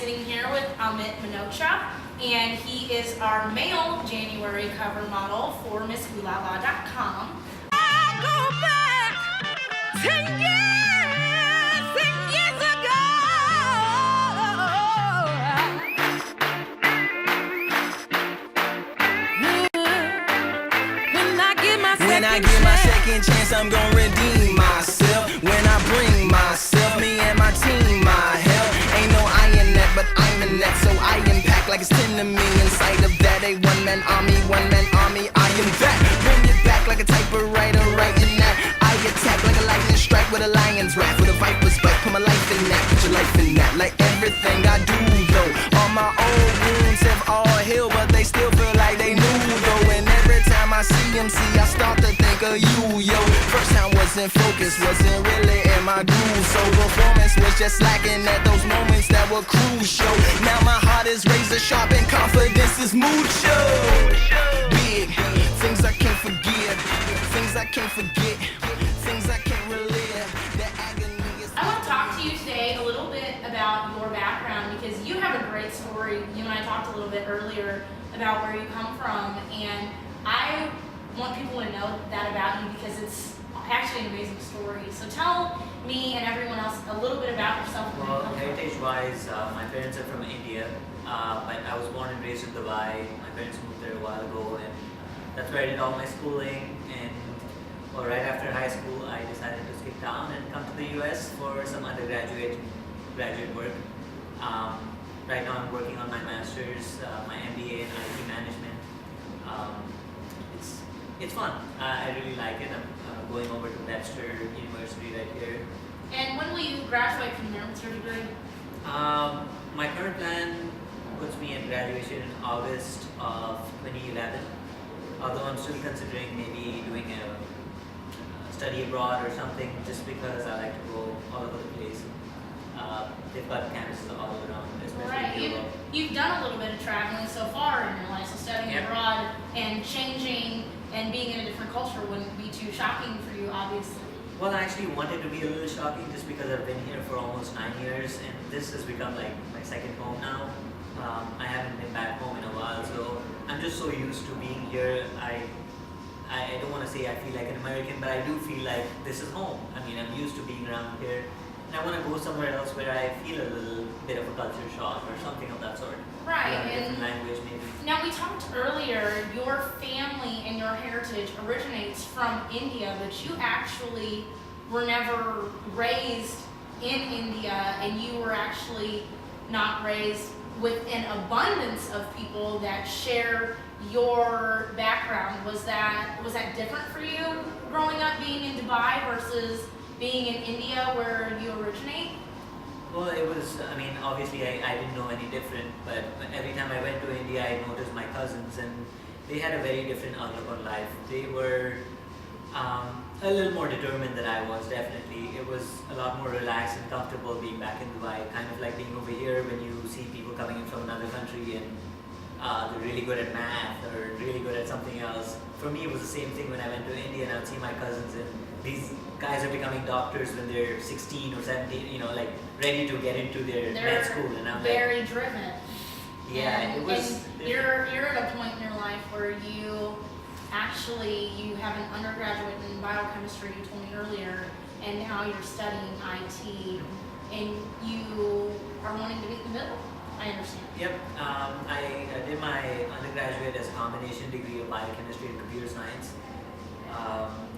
sitting here with Amit Manocha, and he is our male January cover model for MissOolala.com. I go back 10 years ago. When I get my second chance, I'm gonna redeem myself. When I bring myself, me and my team, my help. Ain't no I in that, but I'm in that. So I impact like it's 10 to me. Inside of that, a one-man army, I am that. Bring it back like a typewriter, writing that. I attack like a lightning strike with a lion's wrath. With a viper's bite, put my life in that. Put your life in that. Like everything I do, though. All my old wounds have all healed, but they still feel like they new, though. And every time I see them, I start to think of you, yo. First time wasn't focused, wasn't really in my groove. So performance was just lacking at those moments that were crucial. Now my heart is razor sharp and confidence is mucho. Big things I can't forget, things I can't forget, things I can't relive. That agony is. I want to talk to you today a little bit about your background because you have a great story. You and I talked a little bit earlier about where you come from, and I want people to know that about you because it's actually an amazing story. So tell me and everyone else a little bit about yourself. Well, heritage-wise, my parents are from India, but I was born and raised in Dubai. My parents moved there a while ago, and that's where I did all my schooling. And well, right after high school, I decided to skip town and come to the US for some undergraduate and graduate work. Right now, I'm working on my master's, my MBA in IT management. It's fun. I really like it. I'm going over to Webster University right here. And when will you graduate from there? What's your degree? My current plan puts me at graduation in August of 2011. Although I'm still considering maybe doing a study abroad or something, just because I like to go all over the place. They've got campuses all around, especially Right. in Europe. You've done a little bit of traveling so far in your life, so studying Yep. abroad and changing and being in a different culture wouldn't be too shocking for you, obviously. Well, I actually wanted to be a little shocking just because I've been here for almost 9 years, and this has become like my second home now. I haven't been back home in a while, so I'm just so used to being here. I don't want to say I feel like an American, but I do feel like this is home. I mean, I'm used to being around here, and I want to go somewhere else where I feel a little bit of a culture shock or something of that sort. Right, Learn a and different language maybe. now we talked earlier, your family and your heritage originates from India, but you actually were never raised in India, and you were actually not raised with an abundance of people that share your background. Was that different for you growing up being in Dubai versus being in India where you originate? Well, it was, I mean, obviously I didn't know any different, but every time I went to India, I noticed my cousins, and they had a very different outlook on life. They were a little more determined than I was, definitely. It was a lot more relaxed and comfortable being back in Dubai, kind of like being over here when you see people coming in from another country and they're really good at math or really good at something else. For me, it was the same thing when I went to India, and I would see my cousins, and these guys are becoming doctors when they're 16 or 17, you know, like ready to get into their med school, and I'm very like, driven. yeah, And, it was. and you're at a point in your life where you have an undergraduate in biochemistry, you told me earlier, and now you're studying IT, and you are wanting to be in the middle. I understand. Yep, I did my undergraduate as a combination degree of biochemistry and computer science.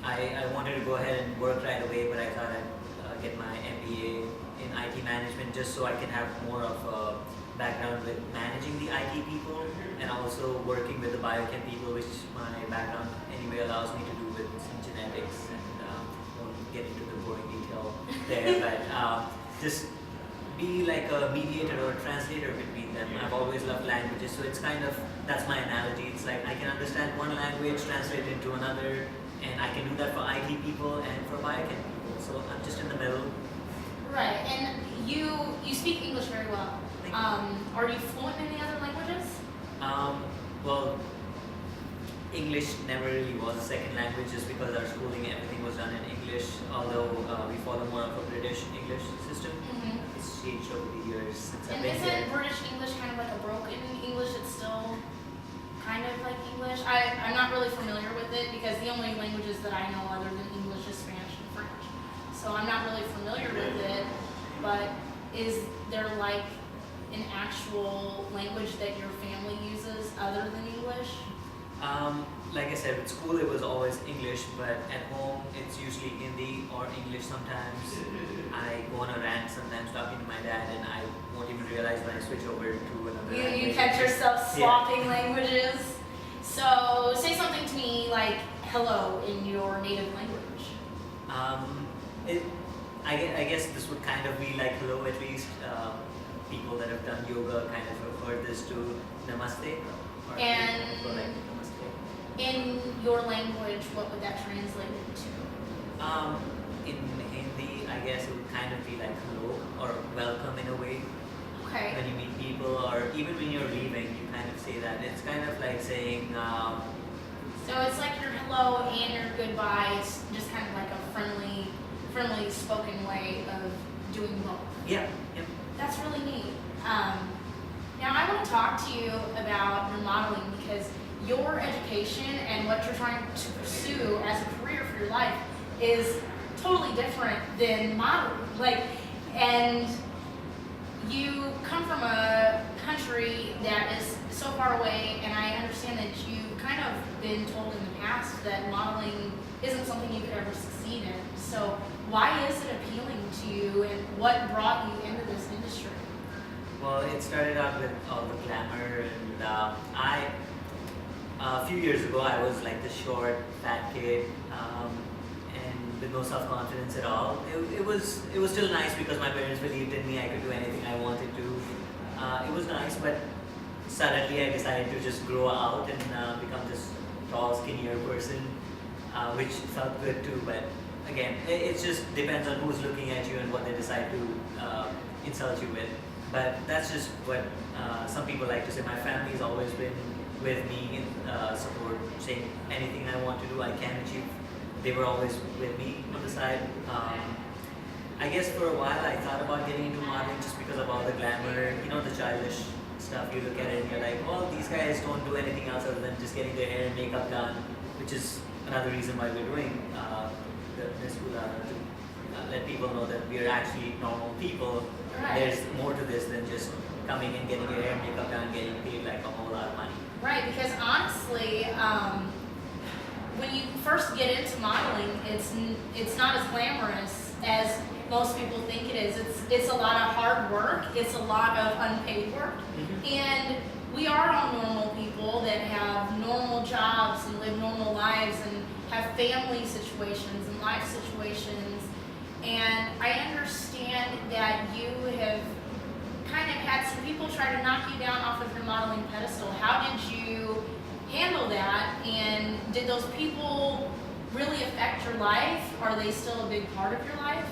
I wanted to go ahead and work right away, but I thought I'd get my MBA in IT management just so I can have more of a background with managing the IT people and also working with the biochem people, which my background anyway allows me to do with some genetics, and won't get into the boring detail there, but just be like a mediator or a translator between them. I've always loved languages, so it's kind of, that's my analogy. It's like I can understand one language, translate it into another, and I can do that for IT people and for biochem people, so I'm just in the middle. Right, and you speak English very well. Are you fluent in any other languages? Well, English never really was a second language just because our schooling, everything was done in English, although we follow more of a British English system. It's changed over the years since I've And been isn't here. British English kind of like a broken English? It's still kind of like English. I'm not really familiar with it because the only languages that I know other than English is Spanish and French. So I'm not really familiar with it, but is there like an actual language that your family uses other than English? Like I said, with school it was always English, but at home it's usually Hindi or English sometimes. I go on a rant sometimes talking to my dad and I won't even realize when I switch over to another language. You catch yourself swapping languages. So say something to me like hello in your native language. I guess this would kind of be like hello at least. People that have done yoga kind of refer this to namaste. Or And- people like namaste. In your language, what would that translate into? In Hindi, I guess it would kind of be like hello or welcome in a way. Okay. When you meet people or even when you're leaving, you kind of say that. It's kind of like saying, So it's like your hello and your goodbye. It's just kind of like a friendly spoken way of doing both. yeah. That's really neat. Now I want to talk to you about your modeling because your education and what you're trying to pursue as a career for your life is totally different than modeling. And you come from a country that is so far away, and I understand that you've kind of been told in the past that modeling isn't something you could ever succeed in. So why is it appealing to you, and what brought you into this industry? Well, it started out with all the glamour, and a few years ago I was like the short, fat kid, and with no self-confidence at all. It was still nice because my parents believed in me. I could do anything I wanted to. It was nice, but suddenly I decided to just grow out and become this tall, skinnier person, which felt good too. But again, it just depends on who's looking at you and what they decide to insult you with. But that's just what some people like to say. My family's always been with me in support, saying anything I want to do, I can achieve. They were always with me on the side. I guess for a while I thought about getting into modeling just because of all the glamour, the childish stuff. You look at it and you're like, well, these guys don't do anything else other than just getting their hair and makeup done, which is another reason why we're doing this hula, to let people know that we're actually normal people. Right. There's more to this than just coming and getting your hair and makeup done and getting paid like a whole lot of money. Right, because honestly, when you first get into modeling, it's not as glamorous as most people think it is. It's a lot of hard work. It's a lot of unpaid work, and we are all normal people that have normal jobs and live normal lives and have family situations and life situations. And I understand that you have kind of had some people try to knock you down off of your modeling pedestal. How did you handle that? And did those people really affect your life? Are they still a big part of your life?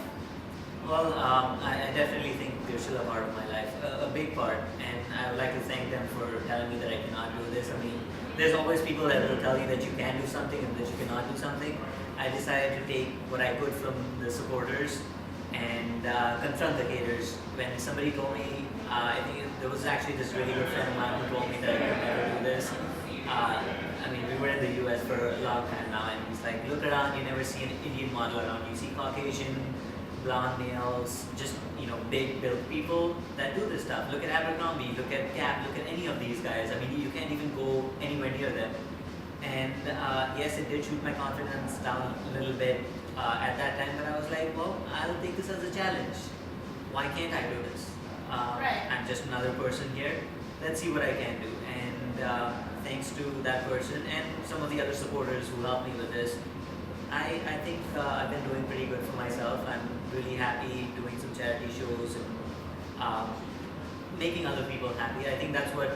Well, I definitely think they're still a part of my life, a big part, and I would like to thank them for telling me that I cannot do this. I mean, there's always people that will tell you that you can do something and that you cannot do something. I decided to take what I could from the supporters and confront the haters. When somebody told me, I think there was actually this really good friend of mine who told me that I could never do this. I mean, we were in the US for a long time now, and he's like, look around, you never see an Indian model around. You see Caucasian, blonde males, just, big built people that do this stuff. Look at Abercrombie, look at Gap, look at any of these guys. I mean, you can't even go anywhere near them. And yes, it did shoot my confidence down a little bit at that time, but I was like, well, I'll take this as a challenge. Why can't I do this? Right. I'm just another person here. Let's see what I can do. And thanks to that person and some of the other supporters who helped me with this, I think I've been doing pretty good for myself. I'm really happy doing some charity shows and making other people happy. I think that's what,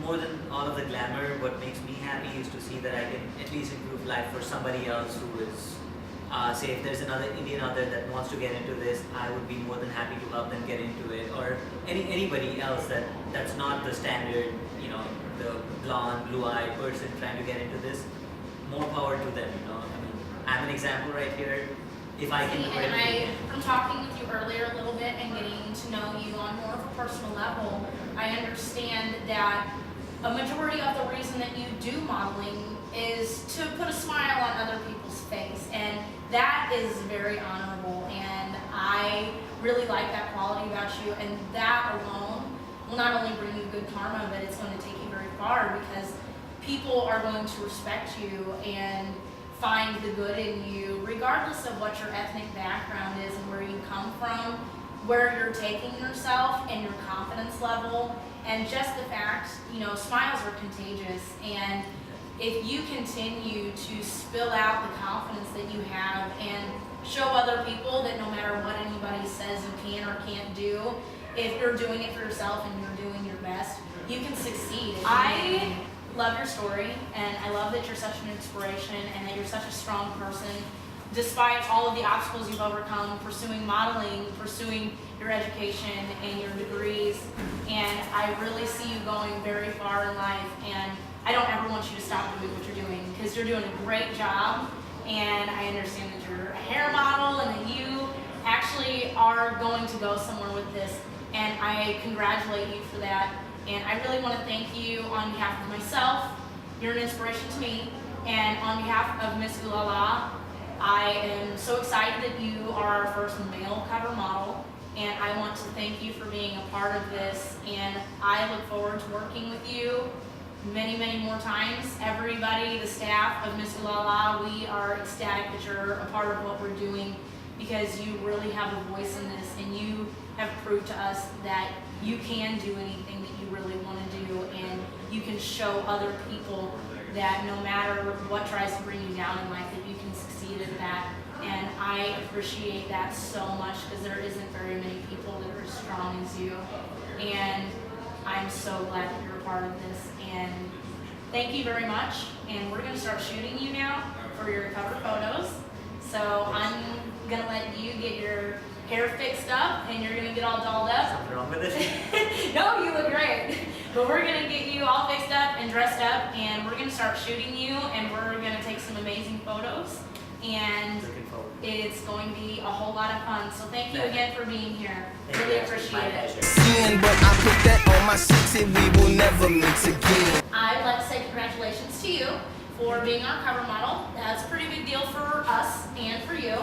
more than all of the glamour, what makes me happy is to see that I can at least improve life for somebody else who is say if there's another Indian out there that wants to get into this, I would be more than happy to help them get into it. Or anybody else that's not the standard, the blonde, blue-eyed person trying to get into this. More power to them. I mean, I'm an example right here. If I can. From talking with you earlier a little bit and getting to know you on more of a personal level, I understand that a majority of the reason that you do modeling is to put a smile on other people's face, and that is very honorable, and I really like that quality about you, and that alone will not only bring you good karma, but it's going to take you very far, because people are going to respect you and find the good in you, regardless of what your ethnic background is and where you come from, where you're taking yourself and your confidence level, and just the fact, smiles are contagious, and if you continue to spill out the confidence that you have and show other people that no matter what anybody says you can or can't do, if you're doing it for yourself and you're doing your best, you can succeed. I love your story, and I love that you're such an inspiration and that you're such a strong person, despite all of the obstacles you've overcome, pursuing modeling, pursuing your education and your degrees, and I really see you going very far in life, and I don't ever want you to stop doing what you're doing, because you're doing a great job, and I understand that you're a hair model and that you actually are going to go somewhere with this, and I congratulate you for that. And I really want to thank you on behalf of myself. You're an inspiration to me, and on behalf of Miss Ooh La La, I am so excited that you are our first male cover model, and I want to thank you for being a part of this, and I look forward to working with you many, many more times. Everybody, the staff of Miss Ooh La La, we are ecstatic that you're a part of what we're doing, because you really have a voice in this, and you have proved to us that you can do anything that you really want to do, and you can show other people that no matter what tries to bring you down in life, that you can succeed at that. And I appreciate that so much, because there isn't very many people that are as strong as you, and I'm so glad that you're a part of this, and thank you very much. And we're going to start shooting you now for your cover photos, so I'm going to let you get your hair fixed up, and you're going to get all dolled up. Something wrong with it? No, you look great. But we're going to get you all fixed up and dressed up, and we're going to start shooting you, and we're going to take some amazing photos, and it's going to be a whole lot of fun. So thank you again for being here. Really appreciate it. But I put that on my city, we will never meet again. I'd like to say congratulations to you for being our cover model. That's a pretty big deal for us and for you.